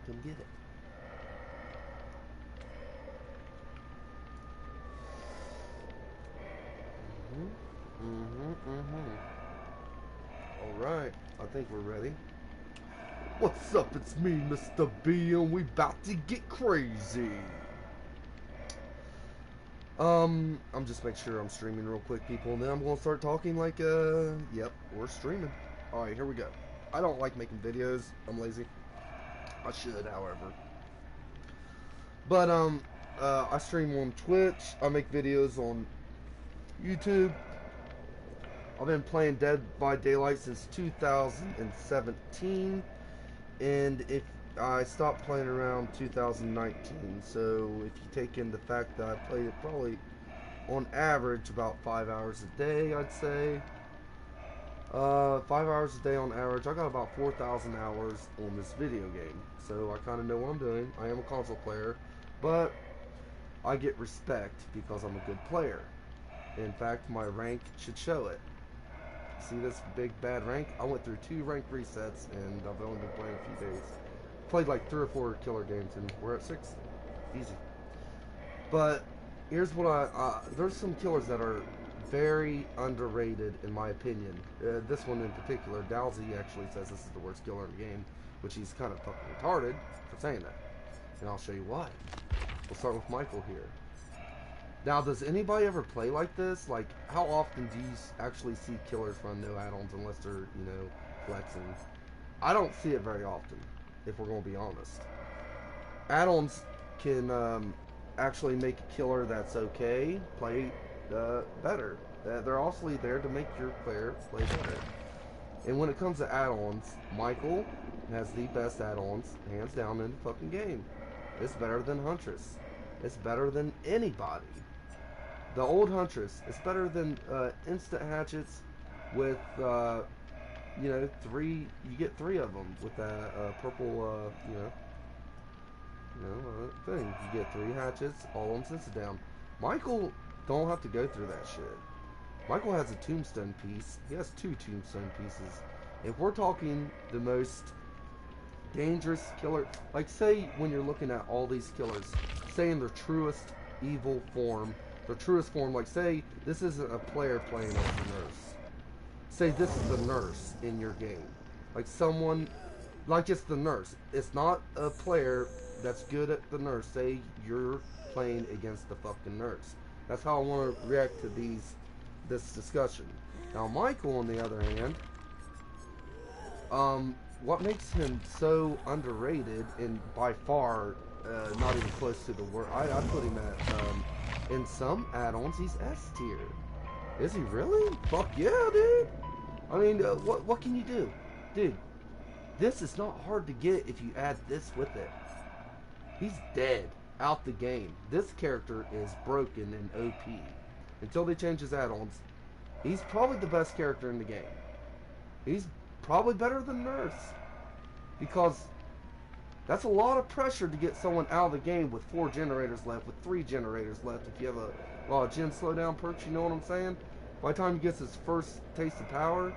Come get it. Alright, I think we're ready. What's up? It's me, Mr. B, and we about to get crazy. I'm just making sure I'm streaming real quick, people, and then I'm gonna start talking like, yep, we're streaming. Alright, here we go. I don't like making videos. I'm lazy. I should, however. But, I stream on Twitch. I make videos on YouTube. I've been playing Dead by Daylight since 2017, and if I stopped playing around 2019. So if you take in the fact that I played it probably on average about 5 hours a day, I'd say 5 hours a day on average. I got about 4,000 hours on this video game, so I kind of know what I'm doing. I am a console player, but I get respect because I'm a good player. In fact, my rank should show it. See this big bad rank? I went through 2 rank resets, and I've only been playing a few days. Played like 3 or 4 killer games, and we're at 6. Easy. But here's what there's some killers that are very underrated in my opinion. This one in particular, Dalsy actually says this is the worst killer in the game, which he's kind of fucking retarded for saying that. And I'll show you why. We'll start with Michael here. Now, does anybody ever play like this? Like, how often do you actually see killers run no add-ons unless they're, you know, flexing? I don't see it very often, if we're going to be honest. Add-ons can actually make a killer that's okay play better. They're also there to make your player play better. And when it comes to add-ons, Michael has the best add-ons, hands down, in the fucking game. It's better than Huntress. It's better than anybody. The old Huntress, it's better than instant hatchets with, you know, 3, you get 3 of them with that purple, thing. You get 3 hatchets, all of them sits down. Michael don't have to go through that shit. Michael has a tombstone piece. He has 2 tombstone pieces. If we're talking the most dangerous killer, like say when you're looking at all these killers, say in their truest evil form, their truest form, like say this isn't a player playing as a nurse. Say this is the nurse in your game. Like someone, like it's the nurse. It's not a player that's good at the nurse. Say you're playing against the fucking nurse. That's how I want to react to this discussion. Now Michael, on the other hand, what makes him so underrated and by far not even close to the worst, I put him at, in some add-ons, he's S tier. Is he really? Fuck yeah, dude. I mean, what can you do? Dude, this is not hard to get if you add this with it. He's dead. Out the game. This character is broken and OP. Until they change his add-ons, he's probably the best character in the game. He's probably better than Nurse. Because that's a lot of pressure to get someone out of the game with 4 generators left, with 3 generators left. If you have a gen slowdown perks, you know what I'm saying? By the time he gets his first taste of power,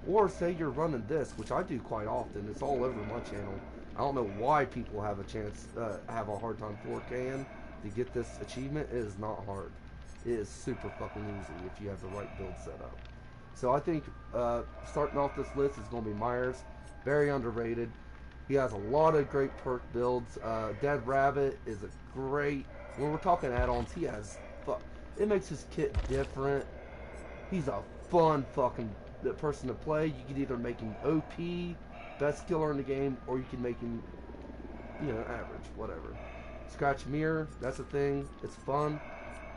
or say you're running this, which I do quite often, it's all over my channel. I don't know why people have a chance, have a hard time 4K'ing to get this achievement. It is not hard. It is super fucking easy if you have the right build set up. So I think starting off this list is going to be Myers. Very underrated. He has a lot of great perk builds. Dead Rabbit is a great, when we're talking add-ons, he has, it makes his kit different. He's a fun fucking person to play. You can either make him OP, best killer in the game, or you can make him, you know, average, whatever. Scratch Mirror, that's a thing. It's fun.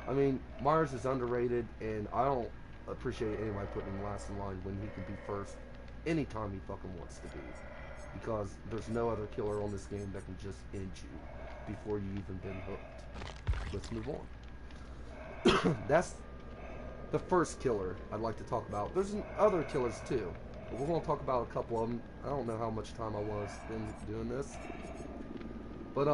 I mean, Myers is underrated, and I don't appreciate anybody putting him last in line when he can be first anytime he fucking wants to be. Because there's no other killer on this game that can just end you before you even been hooked. Let's move on. That's the first killer I'd like to talk about. There's other killers too, but we're going to talk about a couple of them. I don't know how much time I want to spend doing this, but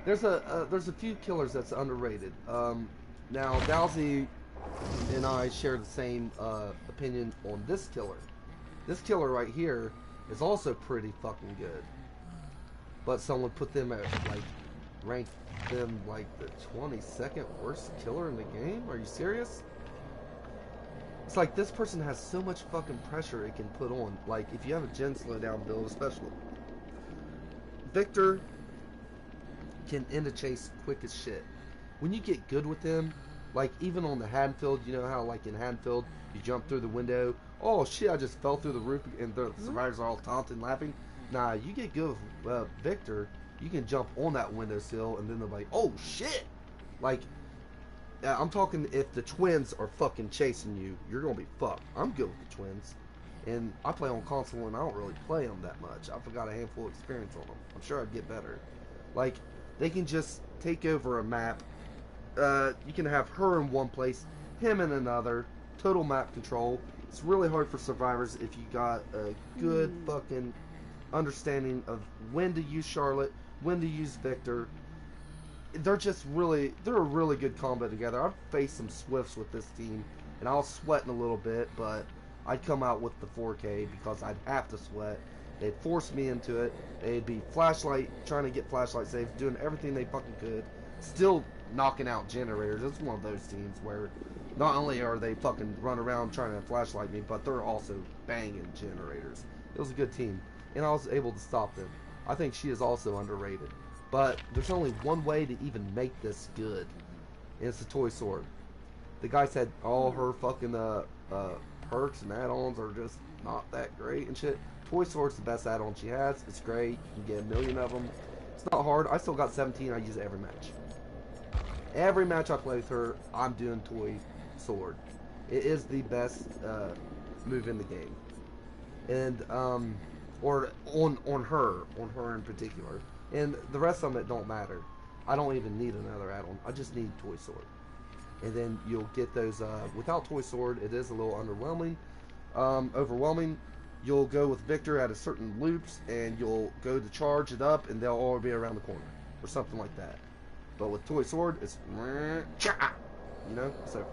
there's a few killers that's underrated. Now Dalsy and I share the same opinion on this killer. This killer right here is also pretty fucking good. but someone put them at, like, ranked them like the 22nd worst killer in the game? Are you serious? It's like this person has so much fucking pressure it can put on. Like, if you have a gen slowdown build, especially, Victor can end a chase quick as shit. When you get good with him, like even on the Haddonfield, you know how like in Haddonfield you jump through the window, oh shit, I just fell through the roof, and the survivors are all taunting, laughing. Nah, you get good with Victor, you can jump on that windowsill, and then they're like, oh shit! Like, I'm talking if the twins are fucking chasing you, you're gonna be fucked. I'm good with the twins. And I play on console and I don't really play them that much. I've got a handful of experience on them. I'm sure I'd get better. Like, they can just take over a map. You can have her in one place, him in another. Total map control. It's really hard for survivors if you got a good fucking understanding of when to use Charlotte, when to use Victor. They're a really good combo together. I've faced some Swifts with this team, and I was sweating a little bit, but I'd come out with the 4K because I'd have to sweat. They'd force me into it. They'd be trying to get flashlight saves, doing everything they fucking could, still knocking out generators. It's one of those teams where not only are they fucking run around trying to flashlight me, but they're also banging generators. It was a good team, and I was able to stop them. I think she is also underrated. But there's only one way to even make this good, and it's the toy sword. The guy said all her fucking perks and add-ons are just not that great and shit. Toy sword's the best add-on she has. It's great. You can get a million of them. It's not hard. I still got 17. I use it every match. Every match I play with her, I'm doing toy sword. It is the best move in the game, and or on her in particular. And the rest of them, it don't matter. I don't even need another add-on. I just need Toy Sword. And then you'll get those, without Toy Sword, it is a little overwhelming. You'll go with Victor at a certain loops, and you'll go to charge it up, and they'll all be around the corner. Or something like that. But with Toy Sword, it's, you know, it's over.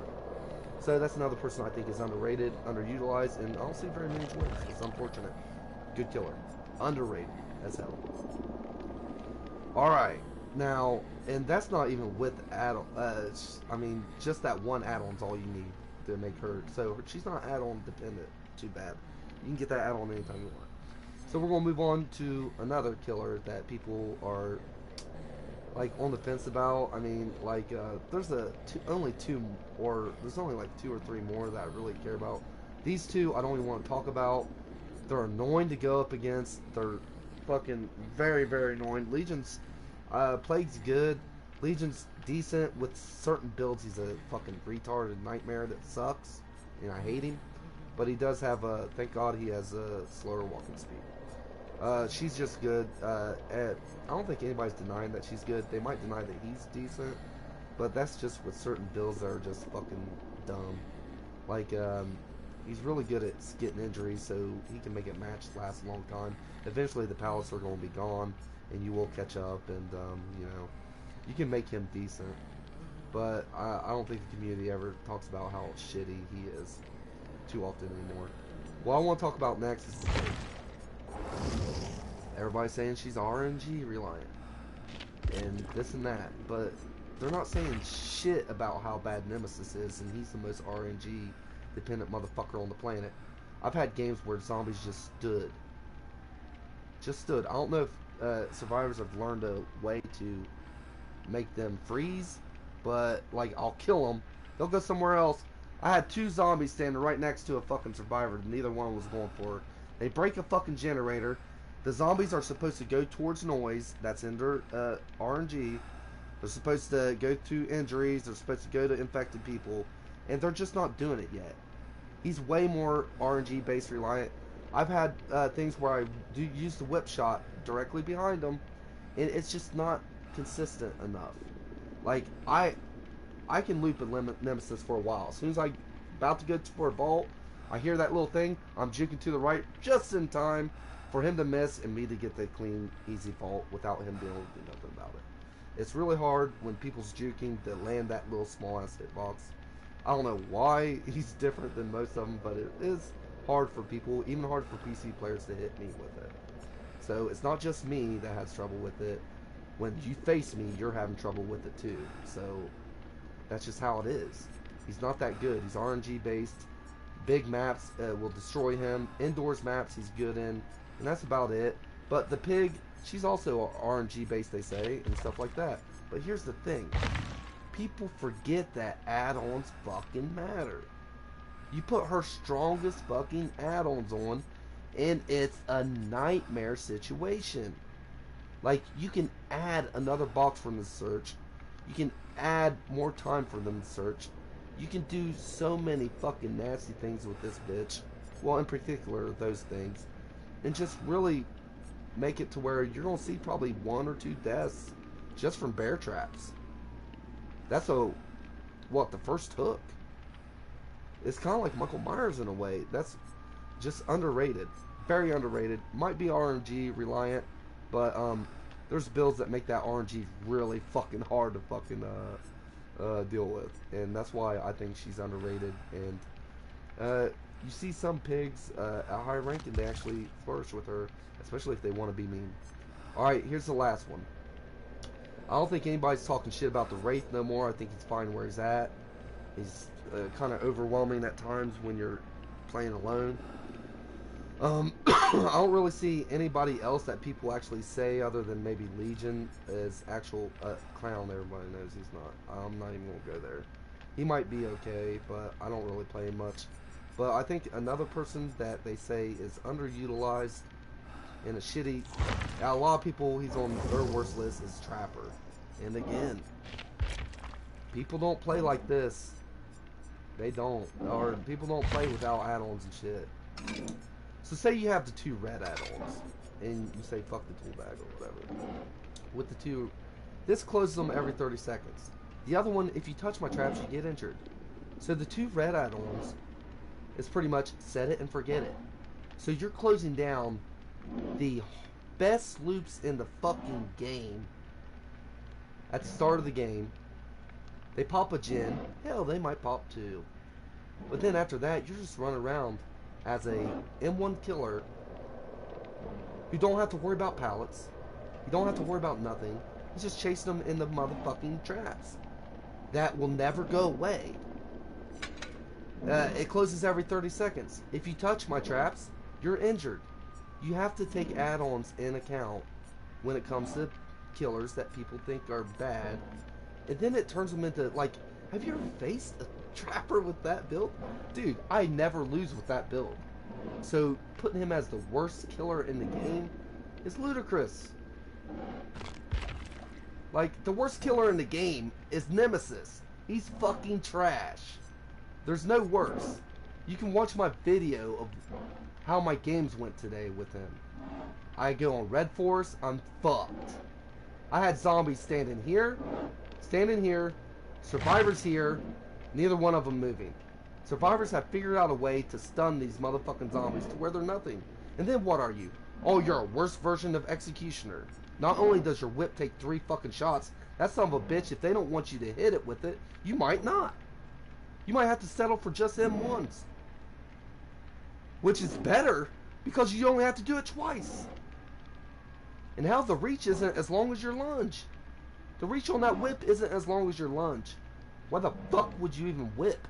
So that's another person I think is underrated, underutilized, and I don't see very many wins. It's unfortunate. Good killer. Underrated as hell. Alright, now, and that's not even with add-on, I mean, just that one add-on's all you need to make her, so she's not add-on dependent too bad. You can get that add-on anytime you want. So we're going to move on to another killer that people are, like, on the fence about. I mean, like, there's only like 2 or 3 more that I really care about. These two I don't even want to talk about. They're annoying to go up against. They're fucking very, very annoying. Legion's Plague's good. Legion's decent with certain builds. He's a fucking retard and nightmare that sucks, and I hate him. But he does have thank God he has a slower walking speed. She's just good. I don't think anybody's denying that she's good. They might deny that he's decent, but that's just with certain builds that are just fucking dumb. Like, he's really good at getting injuries, so he can make a match last a long time. Eventually, the pallets are going to be gone, and you will catch up, and, you know, you can make him decent. But I don't think the community ever talks about how shitty he is too often anymore. What I want to talk about next is the Plague. Everybody's saying she's RNG reliant, and this and that, but they're not saying shit about how bad Nemesis is, and he's the most RNG dependent motherfucker on the planet. I've had games where zombies just stood. I don't know if survivors have learned a way to make them freeze, but like, I'll kill them, they'll go somewhere else. I had 2 zombies standing right next to a fucking survivor, and neither one was going for her. They break a fucking generator. The zombies are supposed to go towards noise. That's in their RNG. They're supposed to go to injuries. They're supposed to go to infected people, and they're just not doing it yet. He's way more RNG based reliant. I've had things where I do use the whip shot directly behind them, and it's just not consistent enough. Like, I can loop a Nemesis for a while. As soon as I'm about to go for a vault, I hear that little thing, I'm juking to the right just in time for him to miss and me to get the clean, easy vault without him being able to do nothing about it. It's really hard when people's juking to land that little small ass hitbox. I don't know why he's different than most of them, but it is hard for people, even hard for PC players to hit me with it. So it's not just me that has trouble with it. When you face me, you're having trouble with it too. So that's just how it is. He's not that good. He's RNG based. Big maps will destroy him. Indoors maps he's good in. And that's about it. But the pig, she's also RNG based, they say, and stuff like that. But here's the thing. People forget that add-ons fucking matter. You put her strongest fucking add-ons on, and it's a nightmare situation. Like, you can add another box from the search. You can add more time for them to search. You can do so many fucking nasty things with this bitch. Well, in particular, those things. And just really make it to where you're going to see probably 1 or 2 deaths just from bear traps. That's the first hook. It's kind of like Michael Myers in a way. That's just underrated. Very underrated. Might be RNG reliant, but there's builds that make that RNG really fucking hard to fucking deal with. And that's why I think she's underrated. And you see some pigs at higher rank and they actually flourish with her, especially if they want to be mean. Alright, here's the last one. I don't think anybody's talking shit about the Wraith no more. I think he's fine where he's at. He's kind of overwhelming at times when you're playing alone. I don't really see anybody else that people actually say other than maybe Legion is actual Clown. Everybody knows he's not. I'm not even gonna go there. He might be okay, but I don't really play him much. But I think another person that they say is underutilized and a shitty. A lot of people he's on their worst list is Trapper. And again, people don't play like this. They don't. Or people don't play without add-ons and shit. So say you have the 2 red add-ons, and you say fuck the tool bag or whatever. With the 2, this closes them every 30 seconds. The other one, if you touch my traps, you get injured. So the 2 red add-ons is pretty much set it and forget it. So you're closing down the best loops in the fucking game at the start of the game. They pop a gen. Hell, they might pop 2. But then after that, you're just running around as a M1 killer who don't have to worry about pallets. You don't have to worry about nothing. He's just chasing them in the motherfucking traps. That will never go away. It closes every 30 seconds. If you touch my traps, you're injured. You have to take add-ons in account when it comes to killers that people think are bad. And then it turns them into, like, have you ever faced a Trapper with that build? Dude, I never lose with that build. So putting him as the worst killer in the game is ludicrous. Like, the worst killer in the game is Nemesis. He's fucking trash. There's no worse. You can watch my video of how my games went today with him. I go on Red Force, I'm fucked. I had zombies standing here, survivors here, neither one of them moving. Survivors have figured out a way to stun these motherfucking zombies to where they're nothing. And then what are you? Oh, you're a worse version of Executioner. Not only does your whip take 3 fucking shots, that son of a bitch, if they don't want you to hit it with it, you might not. You might have to settle for just M1s. Which is better, because you only have to do it twice. And hell, the reach isn't as long as your lunge. The reach on that whip isn't as long as your lunge. Why the fuck would you even whip?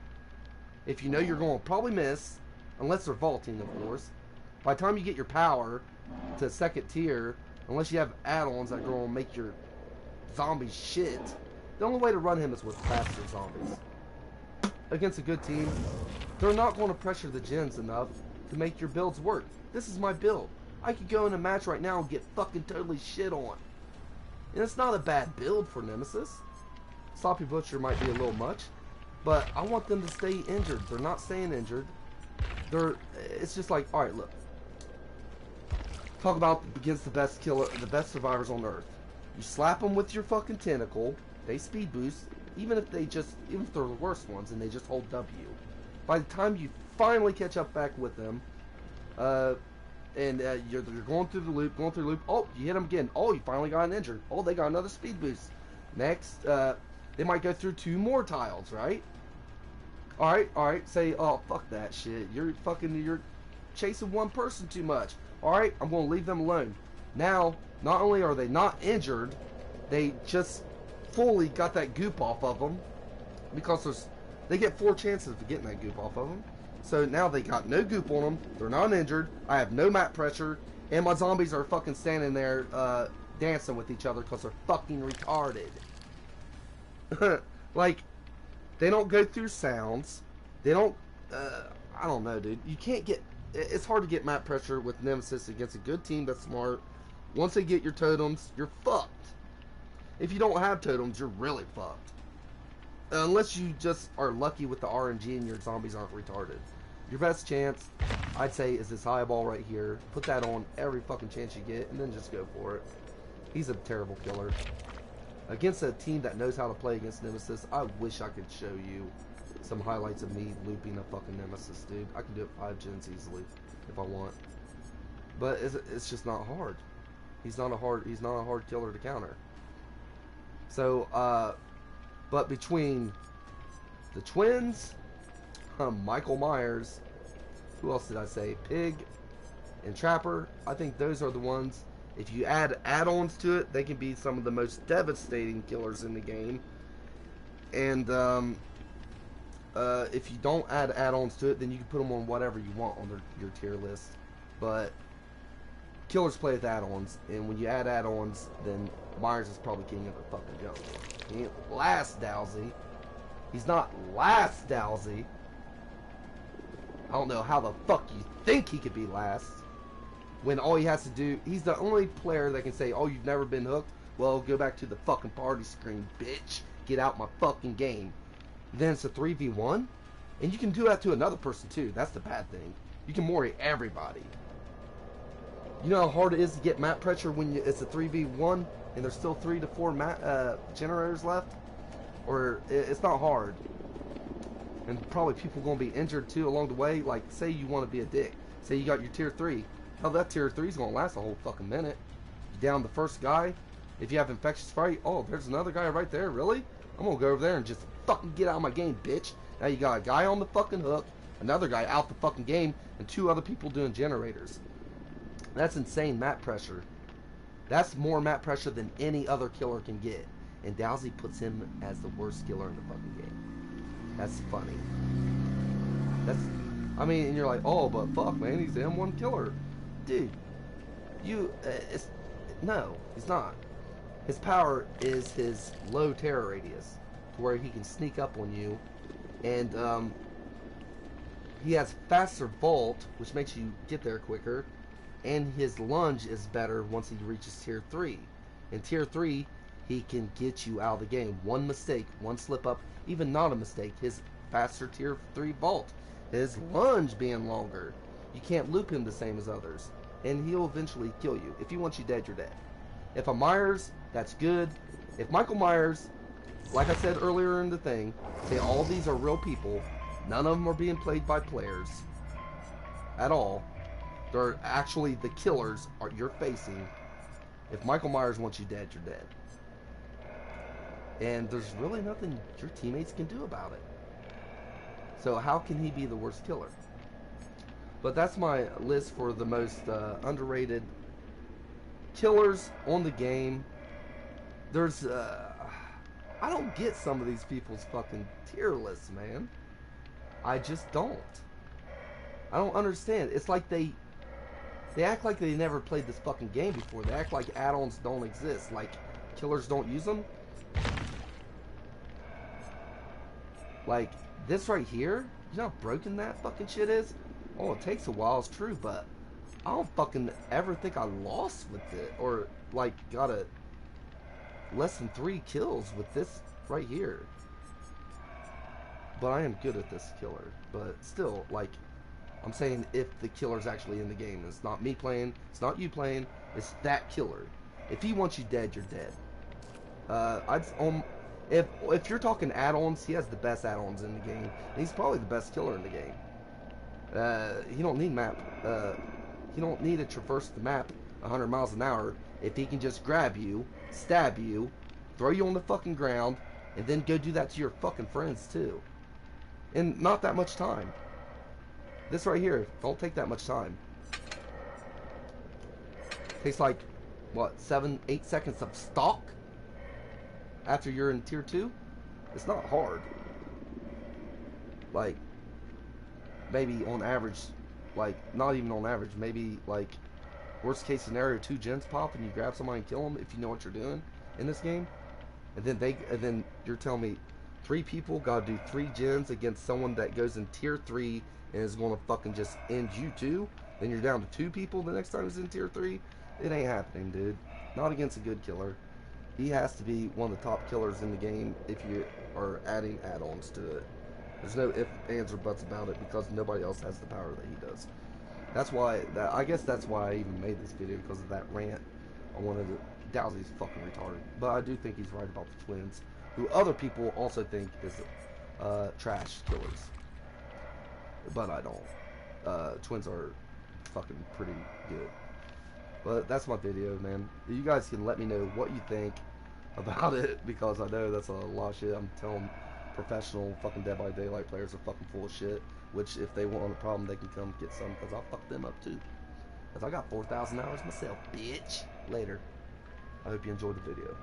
If you know you're going to probably miss, unless they're vaulting, of course. By the time you get your power to 2nd tier, unless you have add-ons that are going to make your zombies shit, the only way to run him is with faster zombies. Against a good team, they're not going to pressure the gens enough to make your builds work. This is my build. I could go in a match right now and get fucking totally shit on. And it's not a bad build for Nemesis. Sloppy Butcher might be a little much, but I want them to stay injured. They're not staying injured. It's just like, alright, look. Talk about against the best killer, the best survivors on Earth. You slap them with your fucking tentacle, they speed boost, even if they're the worst ones and they just hold W. By the time you finally catch up back with them, you're going through the loop, oh, you hit them again, oh, you finally got an injured, oh, they got another speed boost. Next, they might go through 2 more tiles, right? Alright, say, oh, fuck that shit, you're chasing one person too much. Alright, I'm going to leave them alone. Now, not only are they not injured, they just fully got that goop off of them, because they get 4 chances of getting that goop off of them. So now they got no goop on them. They're not injured. I have no map pressure, and my zombies are fucking standing there dancing with each other because they're fucking retarded. Like, they don't go through sounds. They don't. I don't know, dude. You can't get. It's hard to get map pressure with Nemesis against a good team that's smart. Once they get your totems, you're fucked. If you don't have totems, you're really fucked. Unless you just are lucky with the RNG and your zombies aren't retarded. Your best chance, I'd say, is this eyeball right here. Put that on every fucking chance you get, and then just go for it. He's a terrible killer. Against a team that knows how to play against Nemesis, I wish I could show you some highlights of me looping a fucking Nemesis, dude. I can do it 5 gens easily if I want. But it's just not hard. He's not a hard killer to counter. So, but between the twins, Michael Myers, who else did I say? Pig and Trapper. I think those are the ones. If you add add-ons to it, they can be some of the most devastating killers in the game. And if you don't add add-ons to it, then you can put them on whatever you want on your tier list. But killers play with add-ons, and when you add add-ons, then Myers is probably king of the fucking jump. He ain't last Dowsy. He's not last Dowsy. I don't know how the fuck you think he could be last. When all he has to do, he's the only player that can say, oh, you've never been hooked? Well, go back to the fucking party screen, bitch. Get out my fucking game. Then it's a 3v1. And you can do that to another person too. That's the bad thing. You can mori everybody. You know how hard it is to get map pressure when it's a 3v1 and there's still 3 to 4 generators left? Or it's not hard. And probably people going to be injured too along the way. Like, say you want to be a dick. Say you got your tier 3. Hell, that tier 3 is going to last a whole fucking minute. You down the first guy. If you have infectious fright, oh, there's another guy right there. Really? I'm going to go over there and just fucking get out of my game, bitch. Now you got a guy on the fucking hook, another guy out the fucking game, and 2 other people doing generators. That's insane map pressure. That's more map pressure than any other killer can get. And Dowsy puts him as the worst killer in the fucking game. That's funny. I mean, and you're like, oh, but fuck, man, he's the M1 killer. Dude, no, he's not. His power is his low terror radius, to where he can sneak up on you, and he has faster vault, which makes you get there quicker, and his lunge is better once he reaches tier 3. In tier 3, he can get you out of the game. One mistake, one slip up, even not a mistake, his faster tier 3 vault, his lunge being longer. You can't loop him the same as others, and he'll eventually kill you. If he wants you dead, you're dead. If a Myers, that's good. If Michael Myers, like I said earlier in the thing, say all these are real people, none of them are being played by players at all. They're actually the killers you're facing. If Michael Myers wants you dead, you're dead. And there's really nothing your teammates can do about it. So how can he be the worst killer? But that's my list for the most underrated killers on the game. There's I don't get some of these people's fucking tier lists, man. I just don't. I don't understand. It's like they act like they never played this fucking game before. They act like add-ons don't exist, like killers don't use them. Like this right here, you know how broken that fucking shit is? Oh, it takes a while, it's true, but I don't fucking ever think I lost with it, or like got a less than 3 kills with this right here. But I am good at this killer. But still, like, I'm saying if the killer's actually in the game. It's not me playing, it's not you playing, it's that killer. If he wants you dead, you're dead. If you're talking add-ons, he has the best add-ons in the game. And he's probably the best killer in the game. He don't need map. He don't need to traverse the map 100 miles an hour if he can just grab you, stab you, throw you on the fucking ground, and then go do that to your fucking friends too. In not that much time. This right here, don't take that much time. Takes like what, 7-8 seconds of stock after you're in tier 2. It's not hard. Like, maybe on average, like, not even on average, maybe like worst case scenario, 2 gens pop and you grab somebody and kill them if you know what you're doing in this game. And then you're telling me 3 people gotta do 3 gens against someone that goes in tier 3 and is gonna fucking just end you too. Then you're down to 2 people the next time he's in tier 3. It ain't happening, dude. Not against a good killer. He has to be one of the top killers in the game if you are adding add-ons to it. There's no ifs, ands, or buts about it because nobody else has the power that he does. That's why, I guess that's why I even made this video, because of that rant. I wanted to, Dowsy's fucking retarded. But I do think he's right about the twins, who other people also think is trash killers. But I don't. Twins are fucking pretty good. But that's my video, man. You guys can let me know what you think about it, because I know that's a lot of shit. I'm telling professional fucking Dead by Daylight players are fucking full of shit. Which, if they want a problem, they can come get some, because I'll fuck them up too. Because I got 4,000 hours myself, bitch. Later. I hope you enjoyed the video.